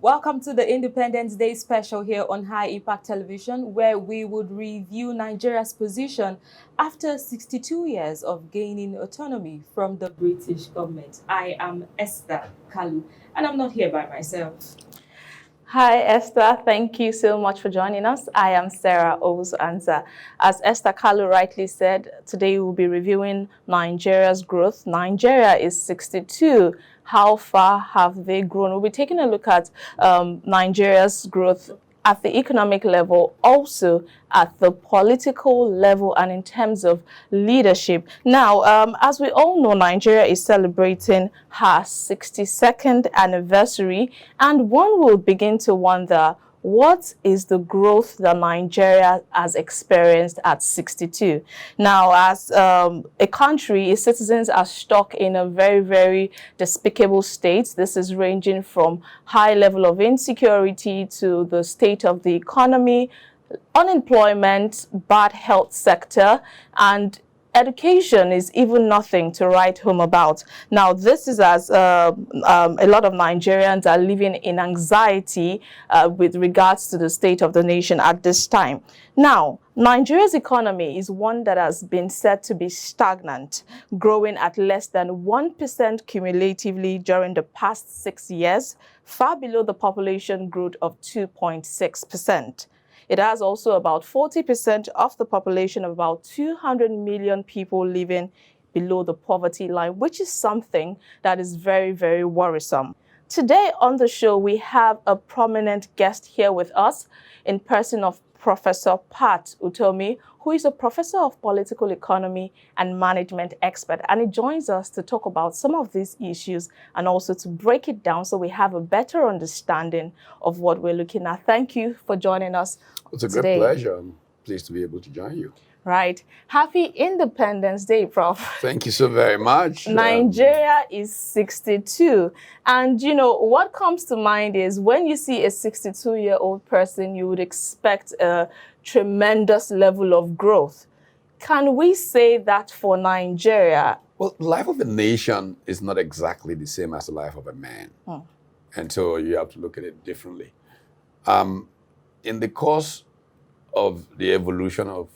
Welcome to the Independence Day special here on High Impact Television, where we would review Nigeria's position after 62 years of gaining autonomy from the British government. I am Esther Kalu, and I'm not here by myself. Hi, Esther. Thank you so much for joining us. I am Sarah Owusu-Ansah. As Esther Kalu rightly said, today we'll be reviewing Nigeria's growth. Nigeria is 62. How far have they grown? We'll be taking a look at Nigeria's growth at the economic level, also at the political level, and in terms of leadership. Now, as we all know, Nigeria is celebrating her 62nd anniversary, and one will begin to wonder, what is the growth that Nigeria has experienced at 62? Now, as a country, its citizens are stuck in a very, very despicable state. This is ranging from high level of insecurity to the state of the economy, unemployment, bad health sector, and education is even nothing to write home about. Now, this is as a lot of Nigerians are living in anxiety with regards to the state of the nation at this time. Now, Nigeria's economy is one that has been said to be stagnant, growing at less than 1% cumulatively during the past 6 years, far below the population growth of 2.6%. It has also about 40% of the population of about 200 million people living below the poverty line, which is something that is very, very worrisome. Today on the show, we have a prominent guest here with us in person of Professor Pat Utomi, who is a professor of political economy and management expert. And he joins us to talk about some of these issues and also to break it down so we have a better understanding of what we're looking at. Thank you for joining us It's a today. great pleasure. I'm pleased to be able to join you. Right. Happy Independence Day, Prof. Thank you so very much. Nigeria is 62. And, you know, what comes to mind is when you see a 62-year-old person, you would expect a tremendous level of growth. Can we say that for Nigeria? Well, the life of a nation is not exactly the same as the life of a man. And so you have to look at it differently. In the course of the evolution of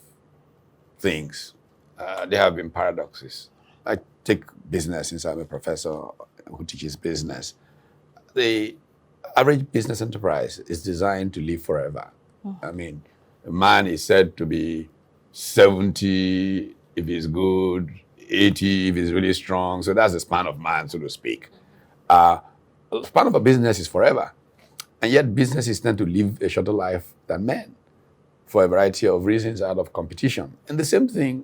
things, there have been paradoxes. I take business, since I'm a professor who teaches business. The average business enterprise is designed to live forever. I mean, a man is said to be 70 if he's good, 80 if he's really strong. So that's the span of man, so to speak. The span of a business is forever. And yet businesses tend to live a shorter life than men for a variety of reasons out of competition. And the same thing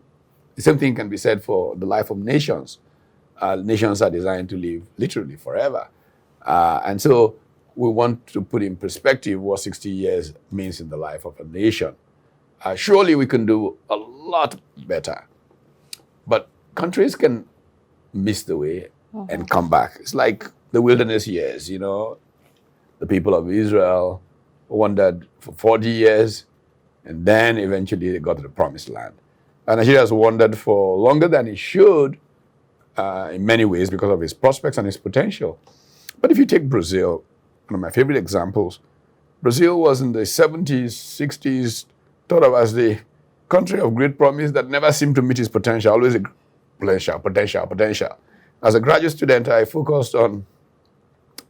can be said for the life of nations. Nations are designed to live literally forever. And so we want to put in perspective what 60 years means in the life of a nation. Surely we can do a lot better. But countries can miss the way and come back. It's like the wilderness years, you know. The people of Israel wandered for 40 years, and then eventually they got to the promised land. And Nigeria has wandered for longer than it should in many ways because of its prospects and its potential. But if you take Brazil, one of my favorite examples, Brazil was in the 70s, 60s, thought of as the country of great promise that never seemed to meet its potential, always a potential. As a graduate student, I focused on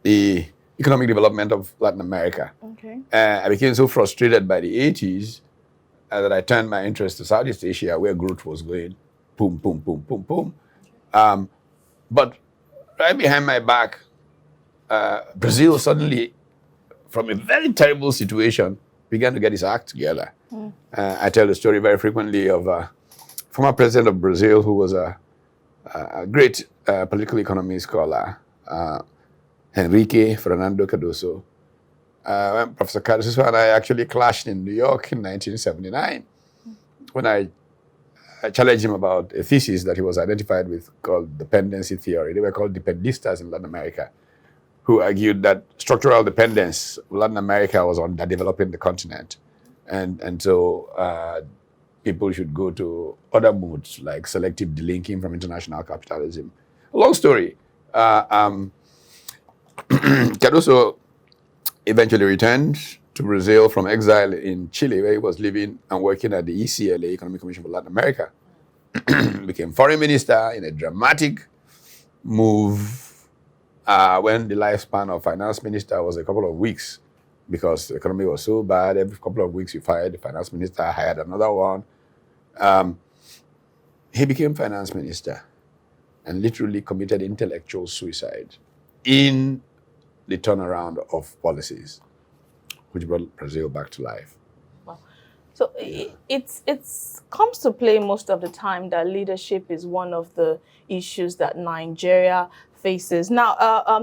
the economic development of Latin America. Okay. I became so frustrated by the 80s that I turned my interest to Southeast Asia, where growth was going boom, boom, boom, boom, boom. But right behind my back, Brazil suddenly, from a very terrible situation, began to get its act together. I tell the story very frequently of a former president of Brazil who was a great political economy scholar, Henrique Fernando Cardoso. When Professor Cardoso and I actually clashed in New York in 1979 when I challenged him about a thesis that he was identified with called dependency theory. They were called dependistas in Latin America, who argued that structural dependence, Latin America was on developing the continent. And so people should go to other modes like selective delinking from international capitalism. Long story. Cardoso eventually returned to Brazil from exile in Chile, where he was living and working at the ECLA, Economic Commission for Latin America. Became foreign minister in a dramatic move when the lifespan of finance minister was a couple of weeks, because the economy was so bad. Every couple of weeks you fired the finance minister, hired another one. He became finance minister and literally committed intellectual suicide in the turnaround of policies, which brought Brazil back to life. Wow. So it's comes to play most of the time that leadership is one of the issues that Nigeria faces. Now,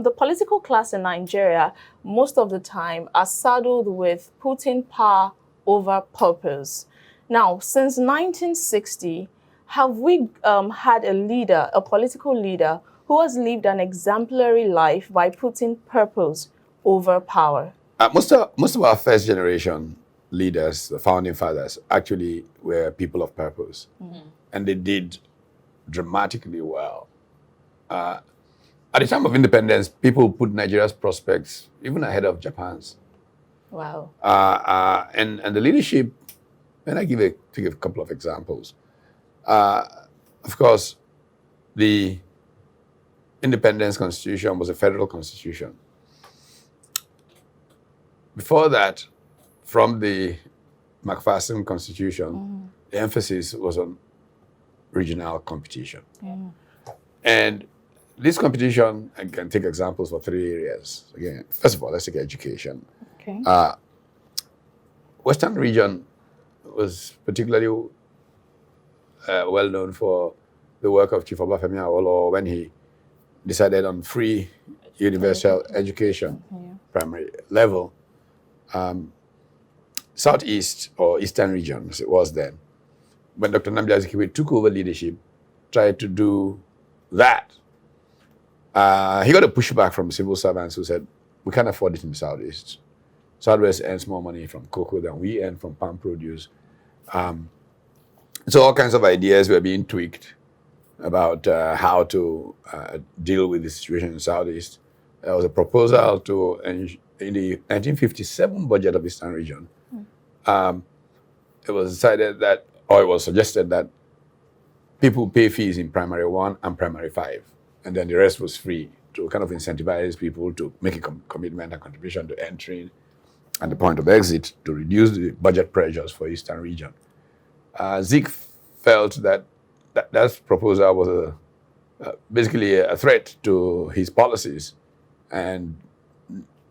the political class in Nigeria, most of the time, are saddled with putting power over purpose. Now, since 1960, have we had a leader, a political leader, who has lived an exemplary life by putting purpose over power? Most of our first generation leaders, the founding fathers, actually were people of purpose. And they did dramatically well. At the time of independence, people put Nigeria's prospects even ahead of Japan's. Wow. And the leadership, and I take a couple of examples. Of course, the Independence Constitution was a federal constitution. Before that, from the Macpherson Constitution, the emphasis was on regional competition. And this competition, I can take examples for 3 areas. Again, first of all, let's take education. Okay. Western region was particularly well known for the work of Chief Obafemi Awolowo when he decided on free universal education, primary level. Southeast or Eastern region, as it was then, when Dr. Nnamdi Azikiwe took over leadership, tried to do that. He got a pushback from civil servants who said, we can't afford it in the Southeast. Southwest earns more money from cocoa than we earn from palm produce. So all kinds of ideas were being tweaked about how to deal with the situation in the Southeast. There was a proposal to, in the 1957 budget of Eastern region, it was decided that, or it was suggested that people pay fees in primary 1 and primary 5, and then the rest was free, to kind of incentivize people to make a commitment and contribution to entering and the point of exit, to reduce the budget pressures for Eastern region. Zeke felt that that proposal was basically a threat to his policies, and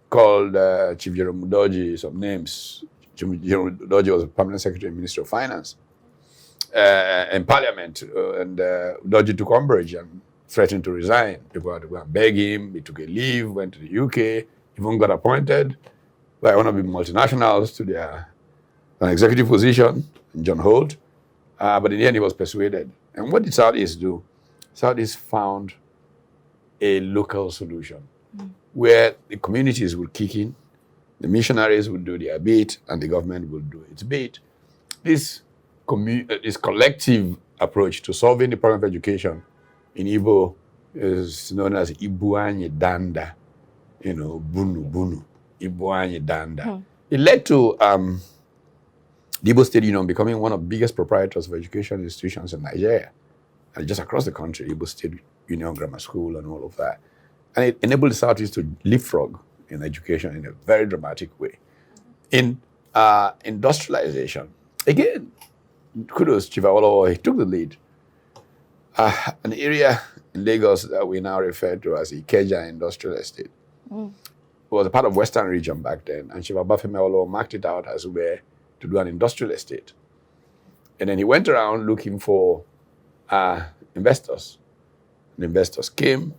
called Chief Jerome Udoji some names. Chief Jerome Udoji was a permanent secretary in the Ministry of Finance in Parliament, and Udoji took umbrage and threatened to resign. People had to go and beg him. He took a leave, went to the UK, even got appointed by one of the multinationals to an executive position, John Holt. But in the end, he was persuaded. And what did Southeast do? Southeast found a local solution where the communities would kick in, the missionaries would do their bit, and the government would do its bit. This collective approach to solving the problem of education in Igbo is known as Ibuanye Danda, Bunu Bunu, Ibuanye Danda. It led to the Igbo State Union becoming one of the biggest proprietors of education institutions in Nigeria, and just across the country, Igbo State Union Grammar School and all of that. And it enabled the Southeast to leapfrog in education in a very dramatic way. In industrialization, again, kudos Chief Awolowo, he took the lead. An area in Lagos that we now refer to as Ikeja Industrial Estate was a part of Western region back then, and Chief Obafemi Awolowo marked it out as where to do an industrial estate. And then he went around looking for investors. The investors came,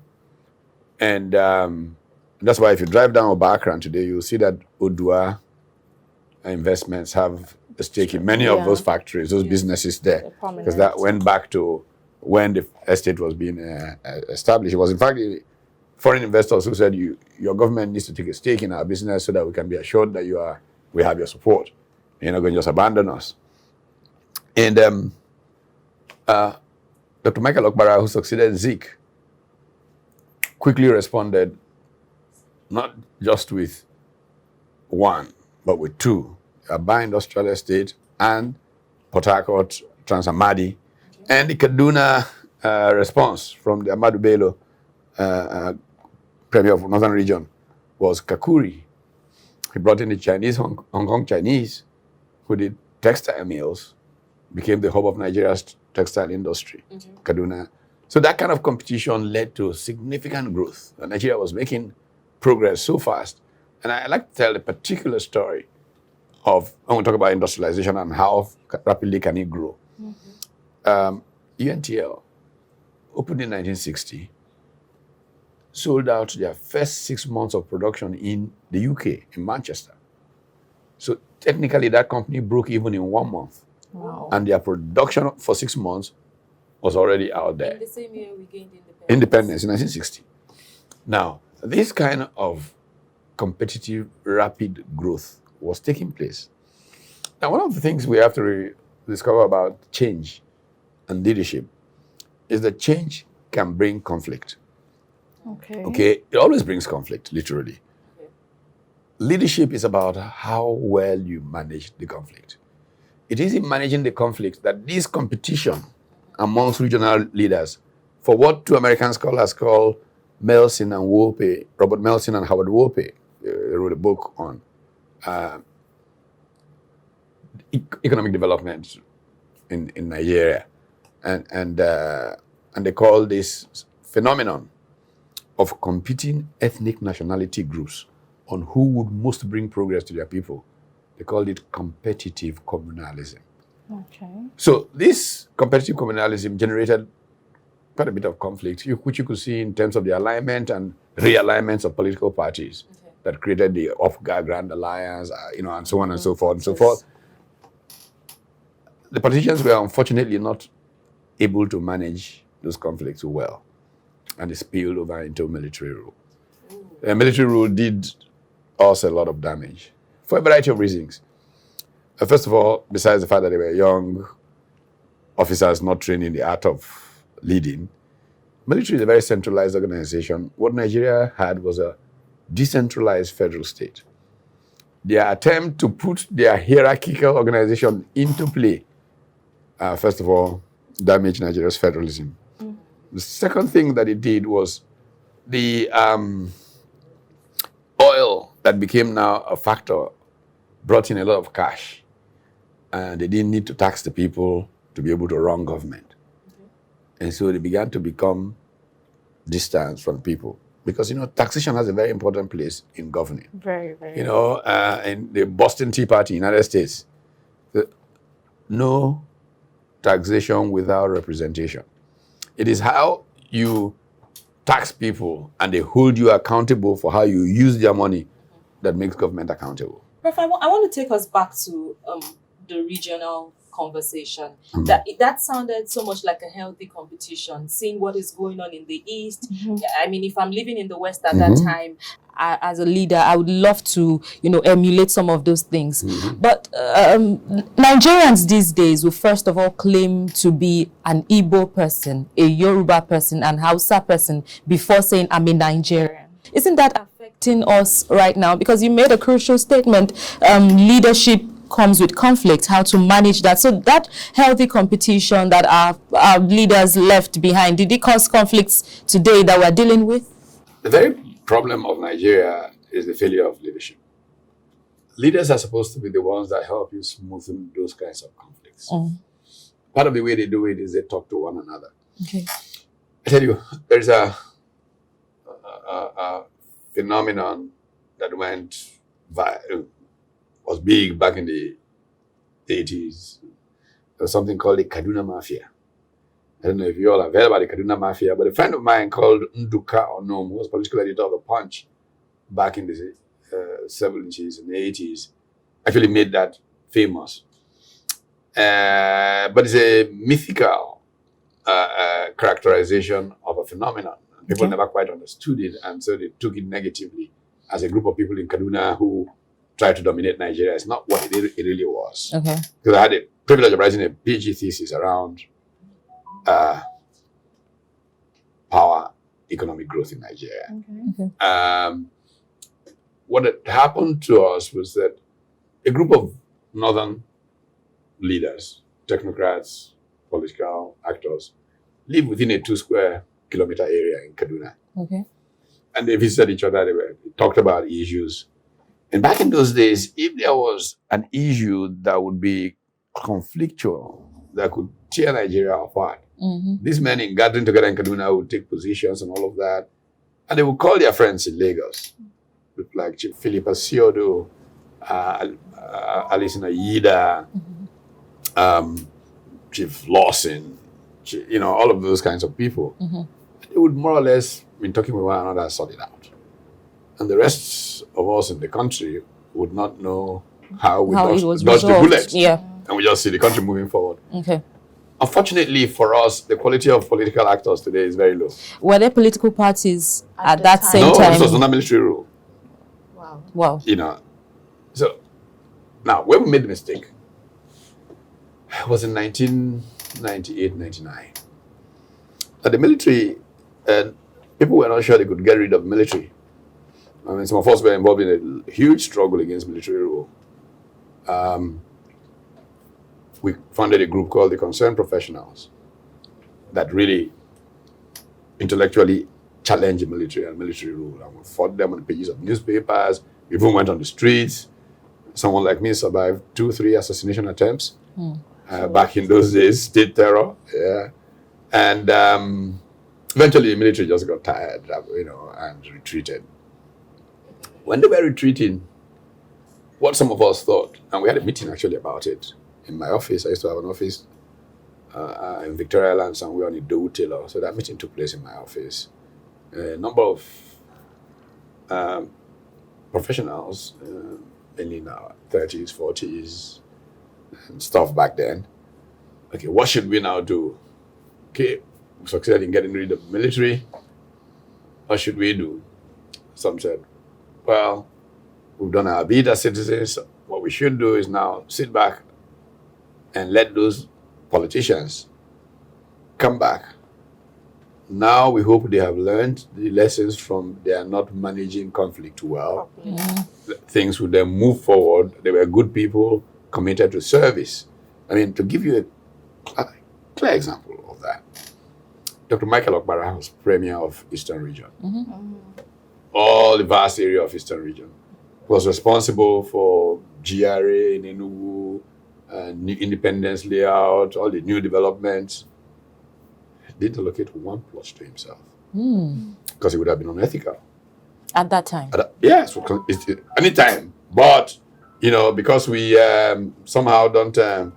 and that's why if you drive down Obakran today, you'll see that Odua Investments have a stake in many of those factories, those businesses there, because that went back to when the estate was being established. It was in fact the foreign investors who said, your government needs to take a stake in our business so that we can be assured that we have your support. You're not going to just abandon us. And Dr. Michael Okpara, who succeeded Zeke, quickly responded, not just with one, but with two. Aba Industrial Estate and Port Harcourt Transamadi, and the Kaduna response from the Ahmadu Bello Premier of Northern Region was Kakuri. He brought in the Chinese, Hong Kong Chinese, who did textile mills, became the hub of Nigeria's textile industry, Kaduna. So that kind of competition led to significant growth. And Nigeria was making progress so fast. And I like to tell a particular story of, I want to talk about industrialization and how rapidly can it grow. UNTL, opened in 1960, sold out their first 6 months of production in the UK, in Manchester. So technically that company broke even in 1 month. Wow. And their production for 6 months was already out there. In the same year we gained independence. Independence in 1960. Now, this kind of competitive, rapid growth was taking place. Now, one of the things we have to discover about change and leadership is that change can bring conflict. Okay? It always brings conflict, literally. Okay. Leadership is about how well you manage the conflict. It is in managing the conflict that this competition amongst regional leaders, for what two American scholars call Melson and Wolpe, Robert Melson and Howard Wolpe, wrote a book on economic development in Nigeria, and they call this phenomenon of competing ethnic nationality groups on who would most bring progress to their people. They called it competitive communalism. Okay. So this competitive communalism generated quite a bit of conflict, which you could see in terms of the alignment and realignments of political parties that created the Off-Guard Grand Alliance, and so on and so forth and so forth. The politicians were unfortunately not able to manage those conflicts well, and it spilled over into military rule. Military rule did us a lot of damage for a variety of reasons. First of all, besides the fact that they were young officers not trained in the art of leading, military is a very centralized organization. What Nigeria had was a decentralized federal state. Their attempt to put their hierarchical organization into play, first of all, damaged Nigeria's federalism. The second thing that it did was the oil that became now a factor brought in a lot of cash. And they didn't need to tax the people to be able to run government. And so they began to become distant from people. Because, taxation has a very important place in governing. Very, very. In the Boston Tea Party, United States, no taxation without representation. It is how you tax people and they hold you accountable for how you use their money that makes government accountable. Prof, I want to take us back to the regional conversation. That sounded so much like a healthy competition, seeing what is going on in the East. I mean, if I'm living in the West at that time, as a leader, I would love to, emulate some of those things. But Nigerians these days will first of all claim to be an Igbo person, a Yoruba person, and Hausa person before saying I'm a Nigerian. Isn't that affecting us right now? Because you made a crucial statement, leadership comes with conflict, how to manage that. So that healthy competition that our leaders left behind, did it cause conflicts today that we're dealing with? The very problem of Nigeria is the failure of leadership. Leaders are supposed to be the ones that help you smoothen those kinds of conflicts. Part of the way they do it is they talk to one another. Okay. I tell you, there's a phenomenon that was big back in the 80s. There was something called the Kaduna Mafia. I don't know if you all have heard about the Kaduna Mafia, but a friend of mine called Nduka Onom, who was political editor of The Punch back in the 70s and the 80s, actually made that famous. But it's a mythical characterization of a phenomenon. People never quite understood it, and so they took it negatively as a group of people in Kaduna who tried to dominate Nigeria. It's not what it really was. Okay. Because I had the privilege of writing a PhD thesis around power, economic growth in Nigeria. Okay. what had happened to us was that a group of northern leaders, technocrats, political actors, live within a 2 square kilometer area in Kaduna. Okay. And they visited each other, they talked about issues. And back in those days, if there was an issue that would be conflictual, that could tear Nigeria apart, these men in gathering together in Kaduna would take positions and all of that. And they would call their friends in Lagos, like Chief Philip Asiodo, Alison Ayida, Chief Lawson, all of those kinds of people. They would more or less be talking with one another and sort it out. And the rest of us in the country would not know how we dodge the bullet. Yeah. And we just see the country moving forward. Okay. Unfortunately for us, the quality of political actors today is very low. Were there political parties at that same No, time? this was under military rule. Wow. So now when we made the mistake, it was in 1998, 99. At the military, and people were not sure they could get rid of military. I mean, some of us were involved in a huge struggle against military rule. We founded a group called the Concerned Professionals that really intellectually challenged the military and military rule. And we fought them on the pages of newspapers. We even went on the streets. Someone like me survived 2-3 assassination attempts back in those days, state terror. Yeah. And eventually the military just got tired, and retreated. When they were retreating, what some of us thought, and we had a meeting actually about it in my office. I used to have an office in Victoria Island, somewhere on Idowu Taylor. So that meeting took place in my office. A number of professionals, mainly in our 30s, 40s, and stuff back then. Okay, what should we now do? Okay, we succeeded in getting rid of the military. What should we do? Some said, well, we've done our bid as citizens. What we should do is now sit back and let those politicians come back. Now we hope they have learned the lessons from their not managing conflict well. Things would then move forward. They were good people committed to service. I mean, to give you a clear example of that, Dr. Michael Okpara was Premier of Eastern Region. All the vast area of Eastern Region. Was responsible for GRA in Enugu, Independence Layout, all the new developments. He didn't allocate one plot to himself. Because it would have been unethical. At that time? Yes, anytime. But, because we somehow don't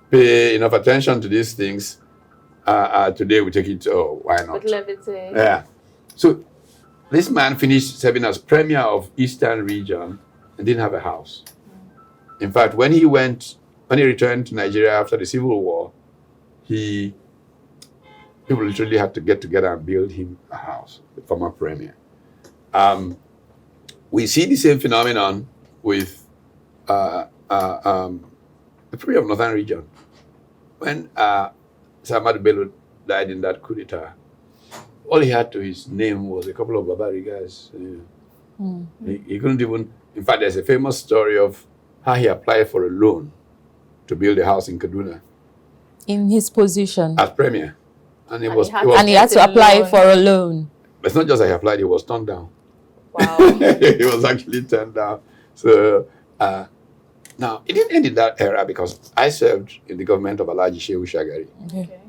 pay enough attention to these things, today we take it, why not? With levity. Yeah. So this man finished serving as Premier of Eastern Region and didn't have a house. In fact, when he returned to Nigeria after the Civil War, people literally had to get together and build him a house, the former Premier. We see the same phenomenon with the Premier of Northern Region. When Samad Bello died in that coup d'etat, all he had to his name was a couple of Babarigas. He couldn't even... In fact, there's a famous story of how he applied for a loan to build a house in Kaduna. In his position? As Premier. And he had to apply for a loan. But it's not just that he applied, he was turned down. Wow. He was actually turned down. So, now, it didn't end in that era because I served in the government of Alhaji Shehu Shagari. Okay.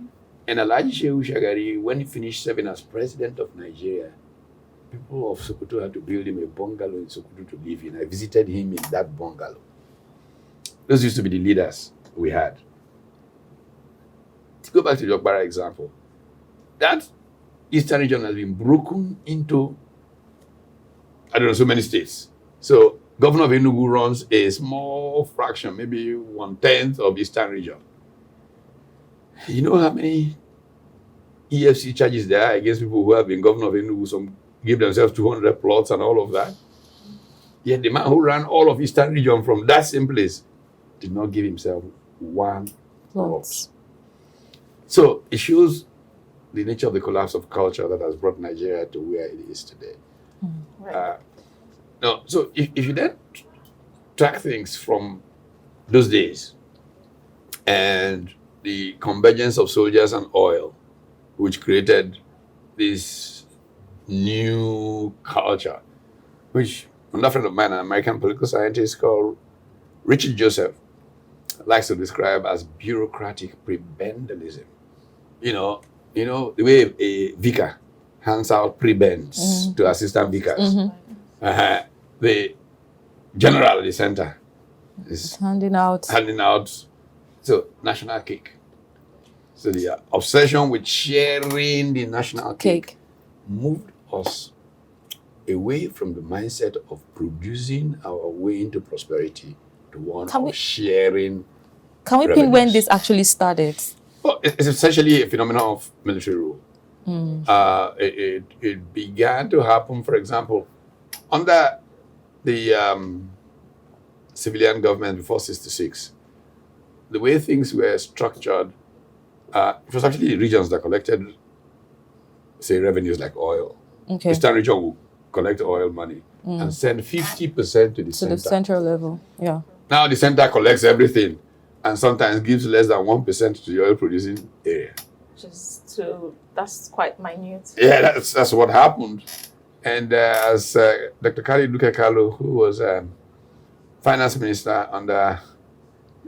And Alhaji Shehu Shagari, when he finished serving as president of Nigeria, people of Sokoto had to build him a bungalow in Sokoto to live in. I visited him in that bungalow. Those used to be the leaders we had. To go back to the Okpara example, that Eastern region has been broken into, so many states. So Governor of Enugu runs a small fraction, maybe 1/10 of Eastern region. You know how many EFC charges there are against people who have been governor of Enugu, some give themselves 200 plots and all of that? Yet the man who ran all of Eastern region from that same place did not give himself one plot. So it shows the nature of the collapse of culture that has brought Nigeria to where it is today. No, so if you then track things from those days and the convergence of soldiers and oil, which created this new culture, which another friend of mine, an American political scientist called Richard Joseph, likes to describe as bureaucratic prebendalism. You know, the way a vicar hands out prebends to assistant vicars. The general at the center is handing out. So national cake. So the obsession with sharing the national cake moved us away from the mindset of producing our way into prosperity to one of sharing. Can we pin when this actually started? Well, it's essentially a phenomenon of military rule. It began to happen, for example, under the civilian government before '66. The way things were structured, it was actually the regions that collected, say, revenues like oil. Okay. Eastern region will collect oil money and send 50% to the center. To the central level, yeah. Now the center collects everything and sometimes gives less than 1% to the oil producing area. That's quite minute. Yeah, that's what happened. And as Dr. Kari Dukekalo, who was finance minister under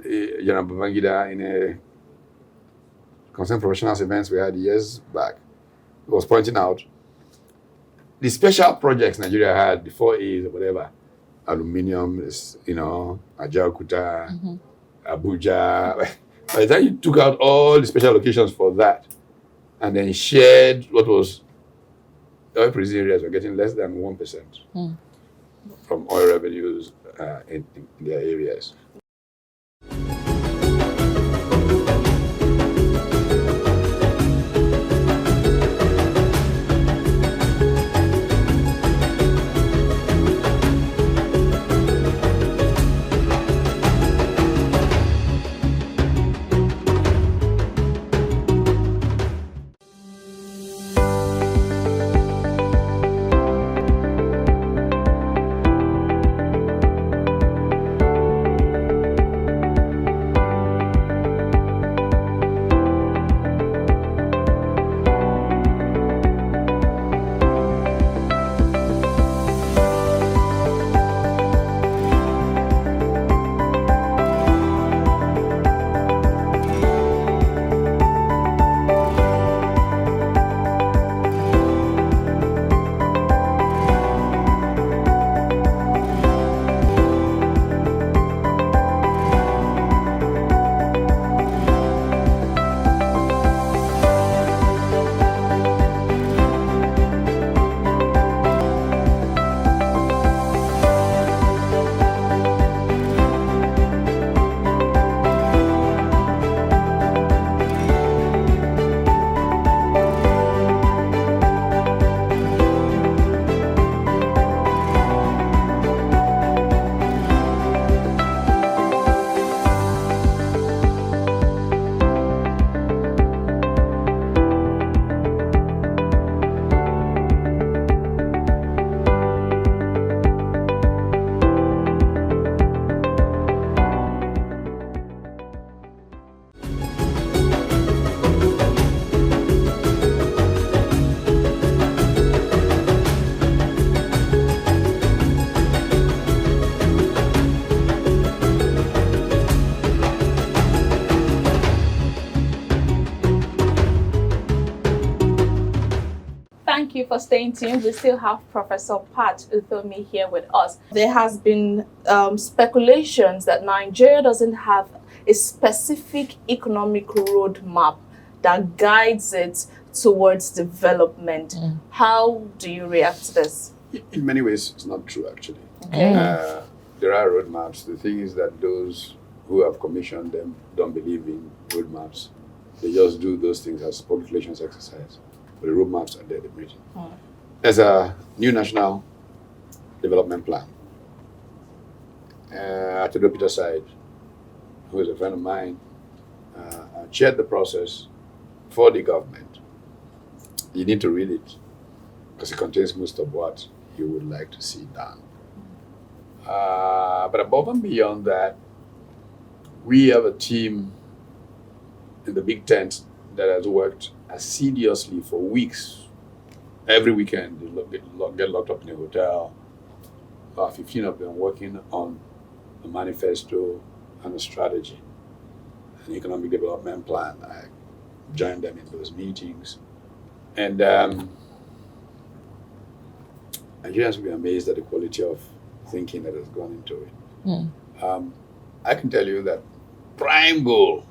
General Babangida in a concerned professionals events we had years back, was pointing out the special projects Nigeria had, the 4As or whatever, aluminium, Ajaokuta, Abuja. By the time you took out all the special locations for that and then shared what was the oil producing areas were getting less than 1% from oil revenues in their areas. Thank you for staying tuned. We still have Professor Pat Utomi here with us. There has been speculations that Nigeria doesn't have a specific economic roadmap that guides it towards development. How do you react to this? In many ways, it's not true, actually. Okay. There are roadmaps. The thing is that those who have commissioned them don't believe in roadmaps. They just do those things as public relations exercise. But the roadmaps are there, they're written. There's a new national development plan. Atudo Peter Side, who is a friend of mine, chaired the process for the government. You need to read it because it contains most of what you would like to see done. But above and beyond that, we have a team in the big tent that has worked assiduously for weeks. Every weekend, they get locked up in a hotel. About 15 of them working on a manifesto and a strategy, an economic development plan. I joined them in those meetings. And Nigerians will be amazed at the quality of thinking that has gone into it. I can tell you that prime goal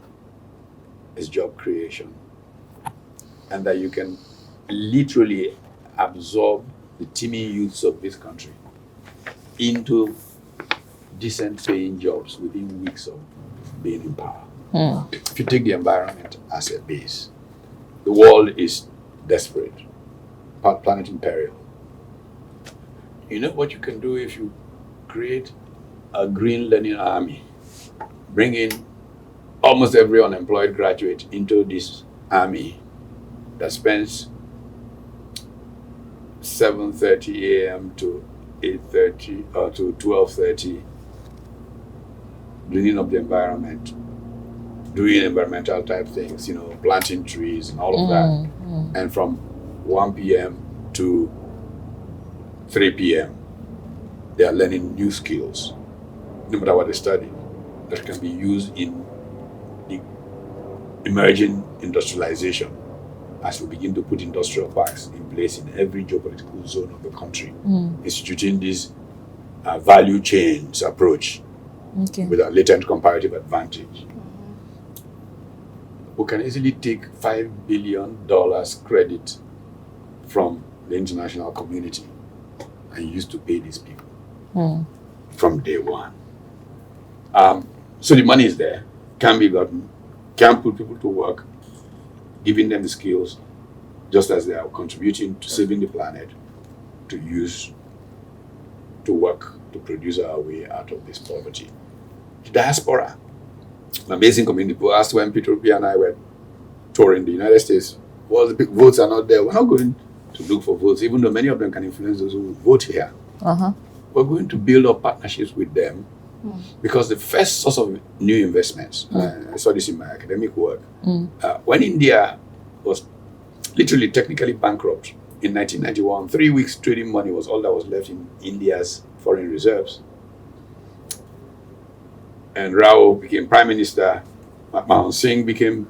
is job creation, and that you can literally absorb the teeming youths of this country into decent paying jobs within weeks of being in power. If you take the environment as a base, the world is desperate, planet in peril. You know what you can do if you create a green learning army, bring in almost every unemployed graduate into this army that spends 7:30 a.m. to 8:30 or to 12:30 cleaning up the environment, doing environmental type things, planting trees and all of that. And from 1 p.m. to 3 p.m., they are learning new skills, no matter what they study, that can be used in the emerging industrialization as we begin to put industrial parks in place in every geopolitical zone of the country, instituting this value chains approach with a latent comparative advantage. We can easily take $5 billion credit from the international community and use to pay these people from day one. So the money is there, can be gotten, can put people to work, giving them the skills, just as they are contributing to saving the planet, to use, to work, to produce our way out of this poverty. The diaspora, an amazing community. People asked when Peter P. and I were touring the United States, well, the big votes are not there. We're not going to look for votes, even though many of them can influence those who vote here. We're going to build up partnerships with them, because the first source of new investments, I saw this in my academic work, when India was literally technically bankrupt in 1991, 3 weeks trading money was all that was left in India's foreign reserves. And Rao became prime minister, Manmohan Singh became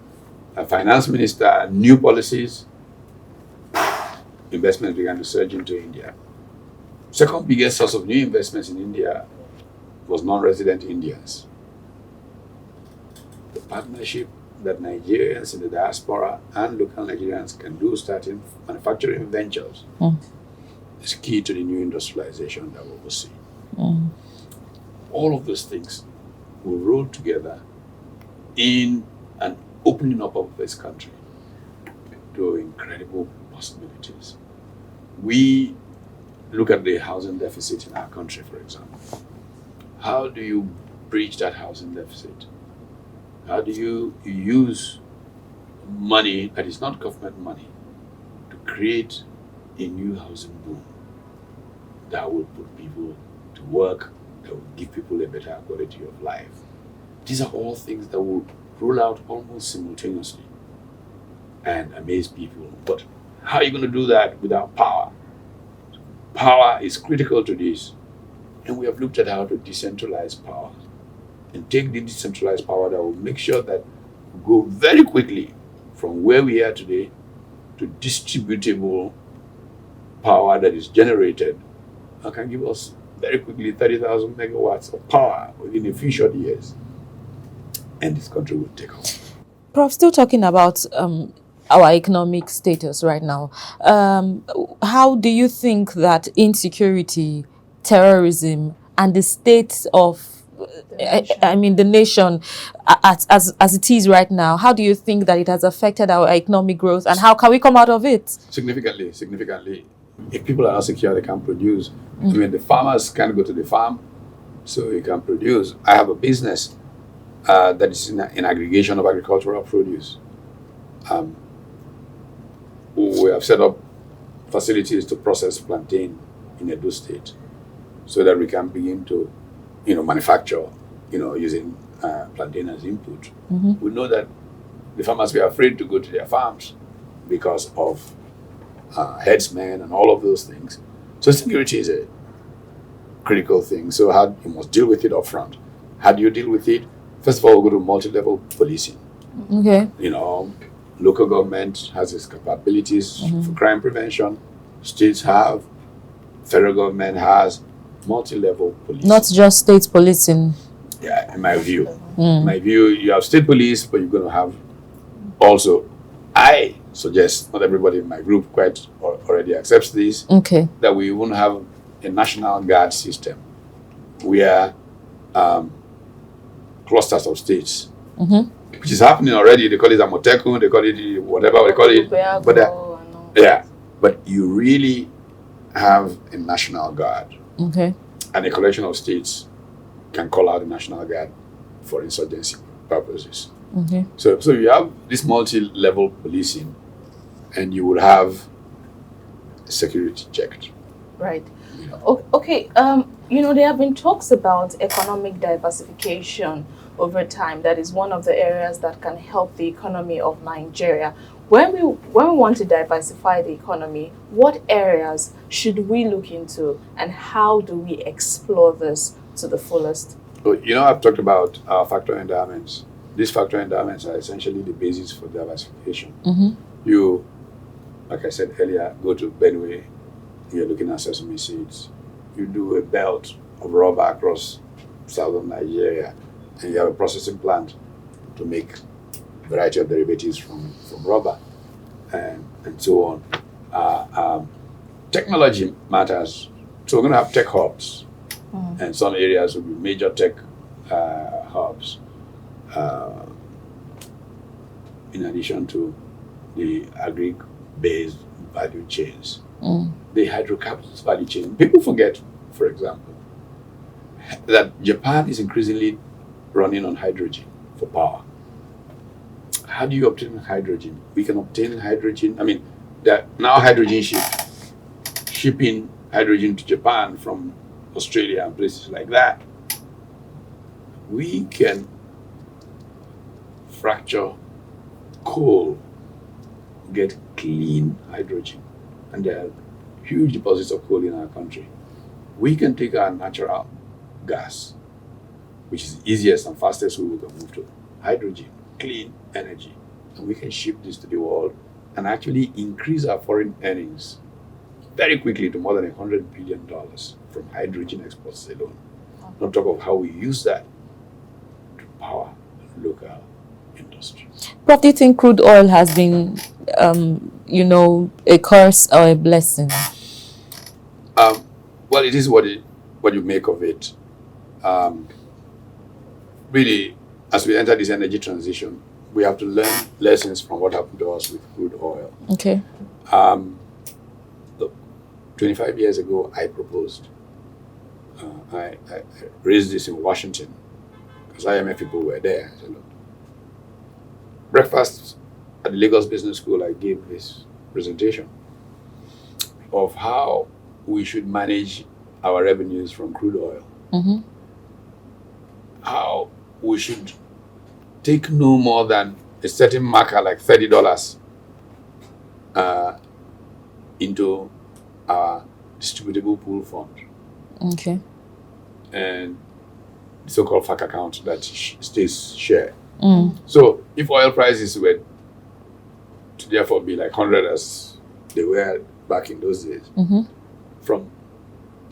a finance minister, new policies, investments began to surge into India. Second biggest source of new investments in India was non-resident Indians. The partnership that Nigerians in the diaspora and local Nigerians can do starting manufacturing ventures is key to the new industrialization that we will see. All of those things will roll together in an opening up of this country to incredible possibilities. We look at the housing deficit in our country, for example. How do you bridge that housing deficit? How do you use money that is not government money to create a new housing boom that will put people to work, that will give people a better quality of life? These are all things that will roll out almost simultaneously and amaze people. But how are you going to do that without power? Power is critical to this. And we have looked at how to decentralize power and take the decentralized power that will make sure that we go very quickly from where we are today to distributable power that is generated and can give us very quickly 30,000 megawatts of power within a few short years. And this country will take off. Prof, still talking about our economic status right now. How do you think that insecurity, terrorism, and the state of, the nation as it is right now, how do you think that it has affected our economic growth, and how can we come out of it? Significantly. If people are not secure, they can't produce. The farmers can't go to the farm, so you can produce. I have a business that is in aggregation of agricultural produce. We have set up facilities to process plantain in Edo State. so that we can begin to, manufacture, using plantain as input. We know that the farmers were afraid to go to their farms because of headsmen and all of those things. So security is a critical thing. So how you must deal with it up front. How do you deal with it? First of all, we'll go to multi-level policing. Okay. Local government has its capabilities for crime prevention. States have, federal government has multi-level policing. Not just state policing. Yeah, in my view. In my view, you have state police, but you're going to have also, I suggest, not everybody in my group quite already accepts this, Okay. that we won't have a national guard system where clusters of states, which is happening already. They call it Amotekun, they call it whatever they call it. But you really have a national guard. Okay. And a collection of states can call out the national guard for insurgency purposes. Okay. So you have this multi-level policing, and you will have security checked. Right. Okay. There have been talks about economic diversification over time. That is one of the areas that can help the economy of Nigeria. When we want to diversify the economy, what areas should we look into, and how do we explore this to the fullest? I've talked about factor endowments. These factor endowments are essentially the basis for diversification. You, like I said earlier, go to Benue, you're looking at sesame seeds. You do a belt of rubber across southern Nigeria, and you have a processing plant to make a variety of derivatives from rubber, and so on. Technology matters. So we're going to have tech hubs, and some areas will be major tech hubs, in addition to the agri-based value chains. The hydrocarbons value chain. People forget, for example, that Japan is increasingly running on hydrogen for power. How do you obtain hydrogen? We can obtain hydrogen. I mean, there are now hydrogen ships shipping hydrogen to Japan from Australia and places like that. We can fracture coal, get clean hydrogen, and there are huge deposits of coal in our country. We can take our natural gas, which is the easiest and fastest way we can move to hydrogen, clean energy, and we can ship this to the world and actually increase our foreign earnings very quickly to more than $100 billion from hydrogen exports alone. On top of how we use that to power local industry. Prof, do you think crude oil has been, a curse or a blessing? Well, it is what you make of it. Really, as we enter this energy transition, we have to learn lessons from what happened to us with crude oil. Okay. Look, 25 years ago, I proposed. I raised this in Washington because IMF people were there. I said, look, breakfast at the Lagos Business School, I gave this presentation of how we should manage our revenues from crude oil. How we should take no more than a certain marker like $30 into our distributable pool fund. Okay. And the so-called FAC account that states share. So if oil prices were to therefore be like 100 as they were back in those days, from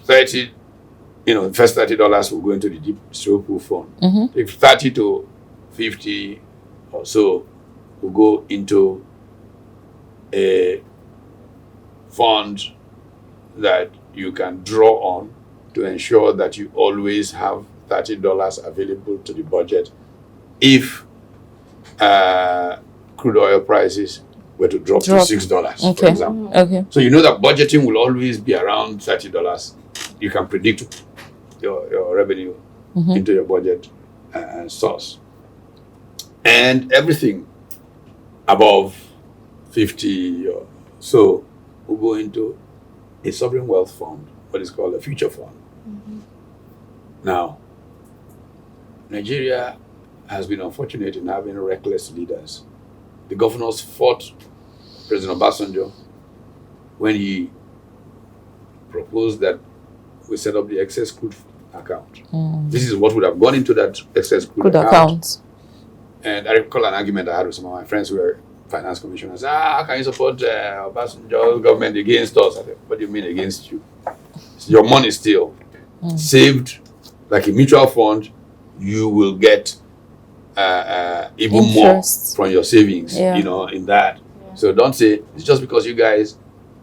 30, the first $30 will go into the deep distributable fund. If 30 to 50 or so will go into a fund that you can draw on to ensure that you always have $30 available to the budget if crude oil prices were to drop to $6, for example. Okay. So you know that budgeting will always be around $30. You can predict your revenue into your budget and source. And everything above 50 or so will go into a sovereign wealth fund, what is called a future fund. Now, Nigeria has been unfortunate in having reckless leaders. The governors fought President Obasanjo when he proposed that we set up the excess crude account. This is what would have gone into that excess crude account. And I recall an argument I had with some of my friends who were finance commissioners. How can you support Obasanjo's government against us? I said, what do you mean against you? So your money still saved like a mutual fund. You will get even Interest. more from your savings, Yeah. you know, in that. So don't say it's just because you guys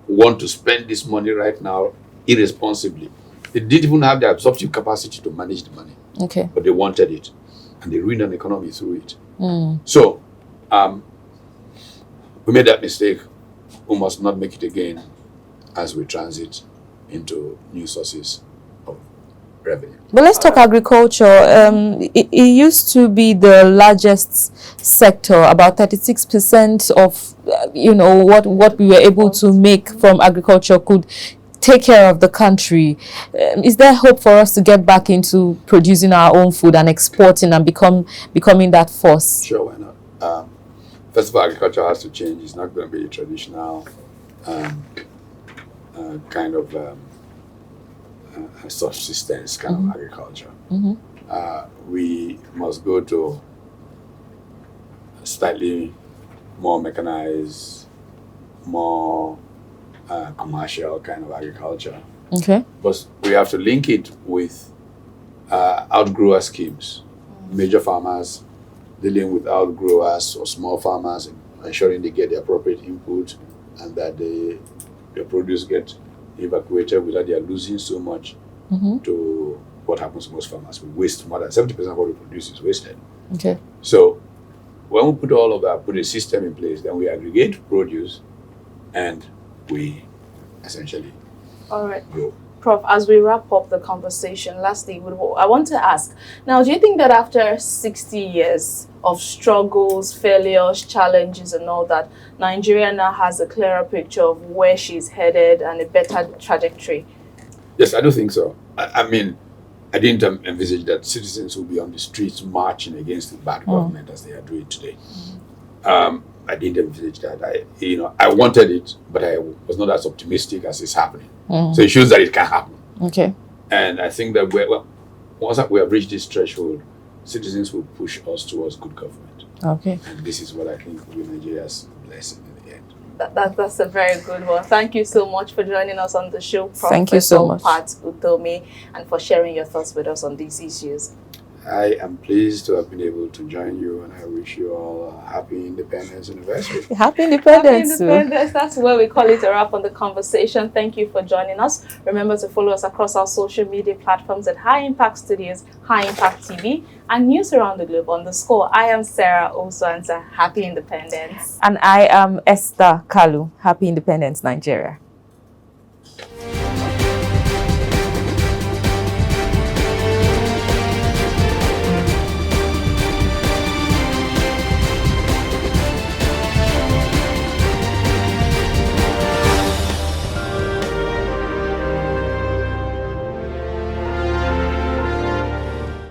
want to spend this money right now irresponsibly. They didn't even have the absorptive capacity to manage the money, Okay. but they wanted it, and they ruined an economy through it. So we made that mistake. We must not make it again as we transit into new sources of revenue. But let's talk agriculture. It used to be the largest sector, about 36% of what we were able to make from agriculture could take care of the country. Is there hope for us to get back into producing our own food and exporting and becoming that force? Sure, why not? First of all, agriculture has to change. It's not going to be a traditional kind of subsistence kind of agriculture. We must go to slightly more mechanized, more commercial kind of agriculture. Okay. But we have to link it with outgrower schemes. Major farmers dealing with outgrowers or small farmers, ensuring they get the appropriate input and that their produce get evacuated without they are losing so much to what happens to most farmers. We waste more than 70% of what we produce is wasted. Okay. So when we put all of that, put a system in place, then we aggregate produce and we essentially All right. grow. Prof, as we wrap up the conversation, lastly, I want to ask, now, do you think that after 60 years of struggles, failures, challenges and all that, Nigeria now has a clearer picture of where she's headed and a better trajectory? Yes, I do think so. I mean, I didn't envisage that citizens will be on the streets marching against the bad government as they are doing today. I didn't envisage that. I wanted it, but I was not as optimistic as it's happening. So it shows that it can happen. Okay. And I think that once we have reached this threshold, citizens will push us towards good government. Okay. And this is what I think will be Nigeria's blessing in the end. That's a very good one. Thank you so much for joining us on the show, Prof. Thank you so much. Utomi, and for sharing your thoughts with us on these issues. I am pleased to have been able to join you, and I wish you all a happy Independence Anniversary. Happy Independence. Happy Independence. That's where we call it a wrap on the conversation. Thank you for joining us. Remember to follow us across our social media platforms at High Impact Studios, High Impact TV, and News Around the Globe on the Score. I am Sarah Osuanza. Happy Independence. And I am Esther Kalu. Happy Independence, Nigeria.